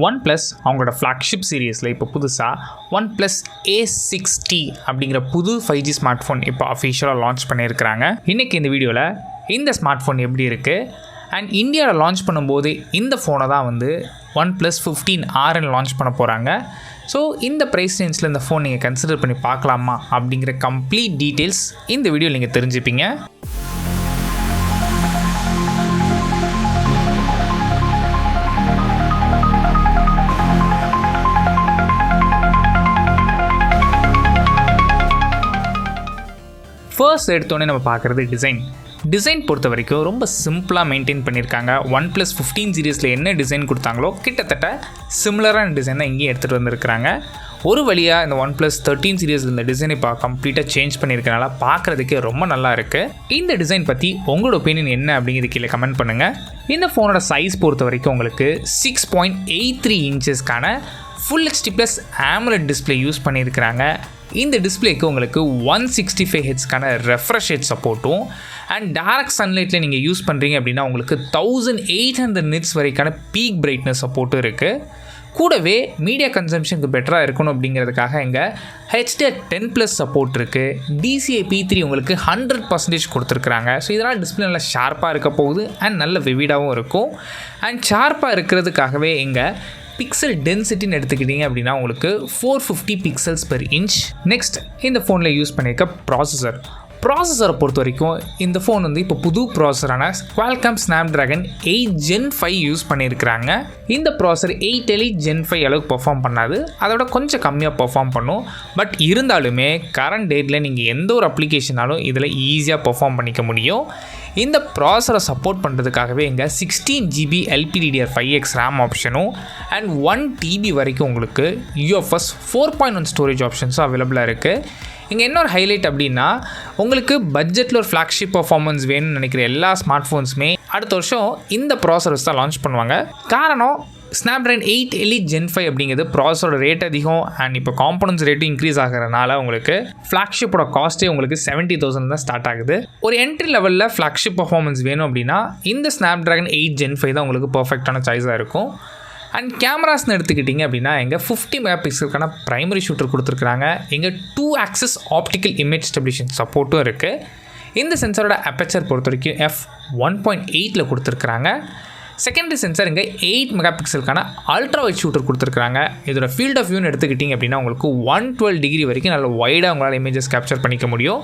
OnePlus அவங்களோட flagship சீரீஸில் இப்போ புதுசாக OnePlus A60 அப்படிங்கிற புது 5G ஸ்மார்ட் ஃபோன் இப்போ அஃபிஷியலாக லான்ச் பண்ணியிருக்கிறாங்க. இன்றைக்கி இந்த வீடியோவில் இந்த ஸ்மார்ட் ஃபோன் எப்படி இருக்குது அண்ட் இந்தியாவில் லான்ச் பண்ணும்போது இந்த ஃபோனை தான் வந்து OnePlus 15R லான்ச் பண்ண போகிறாங்க. ஸோ இந்த ப்ரைஸ் ரேஞ்சில் இந்த ஃபோன் நீங்கள் கன்சிடர் பண்ணி பார்க்கலாமா அப்படிங்கிற கம்ப்ளீட் டீட்டெயில்ஸ் இந்த வீடியோவில் நீங்கள் தெரிஞ்சுப்பீங்க. ஃபர்ஸ்ட் எடுத்தோடனே நம்ம பார்க்குறது டிசைன் பொறுத்த வரைக்கும் ரொம்ப சிம்பிளாக மெயின்டைன் பண்ணியிருக்காங்க. OnePlus 15 சீரீஸில் என்ன டிசைன் கொடுத்தாங்களோ கிட்டத்தட்ட சிமிலரான டிசைன் தான் இங்கேயும் எடுத்துகிட்டு வந்திருக்கிறாங்க. ஒரு வழியாக இந்த OnePlus 13 சீரீஸில் இந்த டிசைனை இப்போ கம்ப்ளீட்டாக சேஞ்ச் பண்ணியிருக்கனால பார்க்குறதுக்கே ரொம்ப நல்லா இருக்குது. இந்த டிசைன் பற்றி உங்களோட ஒப்பீனியன் என்ன அப்படிங்கிறது கீழே கமெண்ட் பண்ணுங்கள். இந்த ஃபோனோட சைஸ் பொறுத்த வரைக்கும் உங்களுக்கு 6.83 இன்ச்சஸ்க்கான Full HD Plus AMOLED display use பண்ணியிருக்கிறாங்க. இந்த டிஸ்பிளேக்கு உங்களுக்கு 165 ஹெட்ஸ்க்கான ரெஃப்ரெஷ் ரேட் சப்போர்ட்டும் அண்ட் டைரக்ட் சன்லைட்டில் நீங்கள் யூஸ் பண்ணுறீங்க அப்படின்னா உங்களுக்கு 1800 நிட்ஸ் வரைக்கான பீக் பிரைட்னஸ் சப்போர்ட்டும் இருக்குது. கூடவே மீடியா கன்சம்ஷனுக்கு பெட்டராக இருக்கணும் அப்படிங்கிறதுக்காக இங்கே HDR10+ சப்போர்ட் இருக்குது. DCI P3 உங்களுக்கு 100% கொடுத்துருக்குறாங்க. ஸோ இதனால் டிஸ்பிளே நல்லா ஷார்ப்பாக இருக்க போகுது அண்ட் நல்ல விவிடாகவும் இருக்கும். அண்ட் ஷார்ப்பாக இருக்கிறதுக்காகவே இங்கே பிக்சல் டென்சிட்டின்னு எடுத்துக்கிட்டிங்க அப்படின்னா உங்களுக்கு 450 பிக்சல்ஸ் பெர் இன்ச். நெக்ஸ்ட் இந்த ஃபோனில் யூஸ் பண்ணியிருக்க ப்ராசஸரை பொறுத்த வரைக்கும் இந்த ஃபோன் வந்து இப்போ புது ப்ராசஸரான Qualcomm Snapdragon 8 Gen 5 யூஸ் பண்ணியிருக்கிறாங்க. இந்த ப்ராசஸர் 8 Elite Gen 5 அளவுக்கு பெர்ஃபார்ம் பண்ணாது, அதோட கொஞ்சம் கம்மியாக பெர்ஃபார்ம் பண்ணும். பட் இருந்தாலுமே கரண்ட் டேட்டில் நீங்கள் எந்த ஒரு அப்ளிகேஷனாலும் இதில் ஈஸியாக பெர்ஃபார்ம் பண்ணிக்க முடியும். இந்த ப்ராசஸரை சப்போர்ட் பண்ணுறதுக்காகவே இங்கே 16GB LPDDR5X RAM ஆப்ஷனும் அண்ட் 1TB வரைக்கும் உங்களுக்கு UFS 4.1 ஸ்டோரேஜ் ஆப்ஷன்ஸும் அவைலபிளாக இருக்குது. இங்கே இன்னொரு ஹைலைட் அப்படின்னா உங்களுக்கு பட்ஜெட்டில் ஒரு ஃப்ளாக்ஷிப் பர்ஃபார்மன்ஸ் வேணும்னு நினைக்கிற எல்லா ஸ்மார்ட் ஃபோன்ஸுமே அடுத்த வருஷம் இந்த ப்ராசஸர்ஸ் தான் லான்ச் பண்ணுவாங்க. காரணம் Snapdragon 8 Elite Gen 5 அப்படிங்கிறது ப்ராசஸரோட ரேட் அதிகம் அண்ட் இப்போ காம்பனன்ஸ் ரேட்டும் இன்க்ரீஸ் ஆகிறதுனால உங்களுக்கு ஃப்ளாக்ஷிப்போட காஸ்ட்டே உங்களுக்கு 70,000 தான் ஸ்டார்ட் ஆகுது. ஒரு என்ட்ரி லெவலில் ஃப்ளாக்ஷிப் பர்ஃபார்மன்ஸ் வேணும் அப்படின்னா இந்த Snapdragon 8 Gen 5 தான் உங்களுக்கு பர்ஃபெக்டான சாய்ஸாக இருக்கும். அண்ட் கேமராஸ்னு எடுத்துக்கிட்டிங்க அப்படின்னா எங்கள் 50 மெகாபிக்சலுக்கான ப்ரைமரி ஷூட்டர் கொடுத்துருக்குறாங்க. எங்கள் 2 ஆக்சஸ் ஆப்டிக்கல் இமேஜ் ஸ்டெபிலேஷன் சப்போர்ட்டும் இருக்குது. இந்த சென்சரோட அப்பேச்சர் பொறுத்த வரைக்கும் f1.8 கொடுத்துருக்குறாங்க. செகண்டரி சென்சார் இங்கே 8 மெகாபிக்சலுக்கான அல்ட்ரா வைட் ஷூட்டர் கொடுத்துருக்காங்க. இதோட ஃபீல்ட் ஆஃப் வியூன்னு எடுத்துக்கிட்டிங்க அப்படின்னா உங்களுக்கு 112 டிகிரி வரைக்கும் நல்ல வைடாக உங்களால் இமேஜஸ் கேப்சர் பண்ணிக்க முடியும்.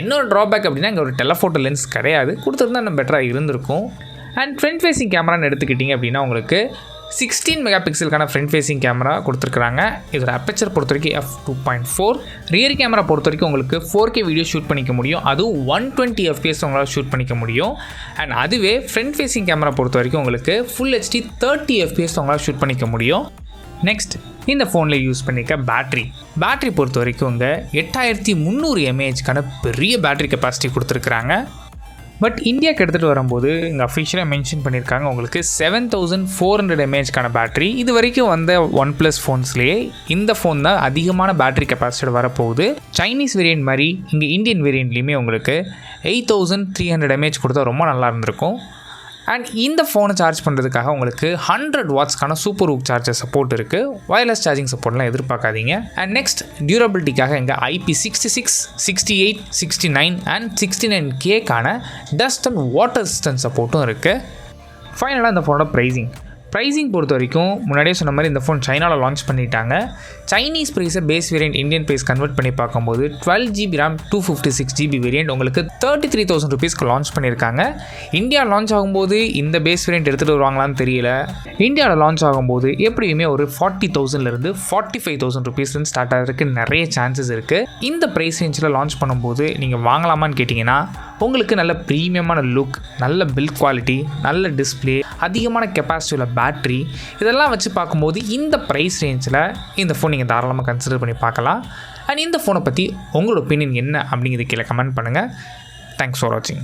இன்னொரு ட்ராபேக் அப்படின்னா இங்கே ஒரு டெலஃபோட்டோ லென்ஸ் கிடையாது, கொடுத்துருந்தா இன்னும் பெட்டராக இருந்திருக்கும். அண்ட் ஃப்ரண்ட் ஃபேஸிங் கேமரான்னு எடுத்துக்கிட்டிங்க அப்படின்னா உங்களுக்கு 16 மெகாபிக்சலுக்கான ஃப்ரண்ட் ஃபேஸிங் கேமரா கொடுத்துருக்குறாங்க. இதோட அப்பேச்சர் பொறுத்த வரைக்கும் f2.4. ரியர் கேமரா பொறுத்த வரைக்கும் உங்களுக்கு 4K வீடியோ ஷூட் பண்ணிக்க முடியும், அதுவும் 120 FPS உங்களால் ஷூட் பண்ணிக்க முடியும். அண்ட் அதுவே ஃப்ரண்ட் ஃபேஸிங் கேமரா பொறுத்த வரைக்கும் உங்களுக்கு Full HD 30 FPS உங்களால் ஷூட் பண்ணிக்க முடியும். நெக்ஸ்ட் இந்த ஃபோனில் யூஸ் பண்ணிக்க பேட்டரி பொறுத்த வரைக்கும் இங்கே 8300 mAhக்கான பெரிய பேட்டரி கெப்பாசிட்டி கொடுத்துருக்குறாங்க. பட் இந்தியாவுக்கு எடுத்துகிட்டு வரும்போது இங்கே அஃபிஷியலாக மென்ஷன் பண்ணியிருக்காங்க உங்களுக்கு 7400 mAhக்கான பேட்டரி. இது வரைக்கும் வந்த OnePlus ஃபோன்ஸ்லேயே இந்த ஃபோன் தான் அதிகமான பேட்டரி கெப்பாசிட்டி வரப்போகுது. சைனீஸ் வேரியண்ட் மாதிரி இங்கே இந்தியன் வேரியண்ட்லேயுமே உங்களுக்கு 8300 mAh கொடுத்தா ரொம்ப நல்லா இருந்திருக்கும். அண்ட் இந்த ஃபோனை சார்ஜ் பண்ணுறதுக்காக உங்களுக்கு 100 வாட்ஸ்க்கான SUPERVOOC சார்ஜர் சப்போர்ட் இருக்குது. வயர்லெஸ் சார்ஜிங் சப்போர்ட்லாம் எதிர்பார்க்காதீங்க. அண்ட் நெக்ஸ்ட் டியூரபிலிட்டிக்காக இங்கே IP66, 68, 69 அண்ட் 69Kக்கான டஸ்ட் அண்ட் வாட்டர் ரெசிஸ்டன்ஸ் சப்போர்ட்டும் இருக்குது. ஃபைனலாக இந்த ஃபோனோட ப்ரைஸிங் பொறுத்த வரைக்கும் முன்னாடியே சொன்ன மாதிரி இந்த ஃபோன் சைனாவில் லான்ச் பண்ணிட்டாங்க. சைனீஸ் ப்ரைஸை base variant Indian price convert பண்ணி பார்க்கும்போது 12GB RAM 256GB வேரியண்ட் உங்களுக்கு 33,000 rupeesக்கு லான்ச் பண்ணியிருக்காங்க. இந்தியா லான்ச் ஆகும்போது இந்த பேஸ் வேரியண்ட் எடுத்துகிட்டு வருவாங்களான்னு தெரியல. இந்தியாவில் லான்ச் ஆகும்போது எப்படியுமே ஒரு 40,000லேருந்து 45,000 rupeesலேருந்து ஸ்டார்ட் ஆகிறதுக்கு நிறைய சான்சஸ் இருக்குது. இந்த ப்ரைஸ் ரேஞ்சில் லான்ச் பண்ணும்போது நீங்கள் வாங்கலாமான்னு கேட்டிங்கன்னா உங்களுக்கு நல்ல ப்ரீமியமான லுக், நல்ல பில்ட் குவாலிட்டி, நல்ல டிஸ்பிளே, அதிகமான கெப்பாசிட்டி உள்ள பேட்டரி, இதெல்லாம் வச்சு பார்க்கும்போது இந்த ப்ரைஸ் ரேஞ்சில் இந்த ஃபோன் நீங்கள் தாராளமாக கன்சிடர் பண்ணி பார்க்கலாம். அண்ட் இந்த ஃபோனை பற்றி உங்களோட ஒப்பீனியன் என்ன அப்படிங்கிறது கீழே கமெண்ட் பண்ணுங்கள். தேங்க்ஸ் ஃபார் வாட்சிங்.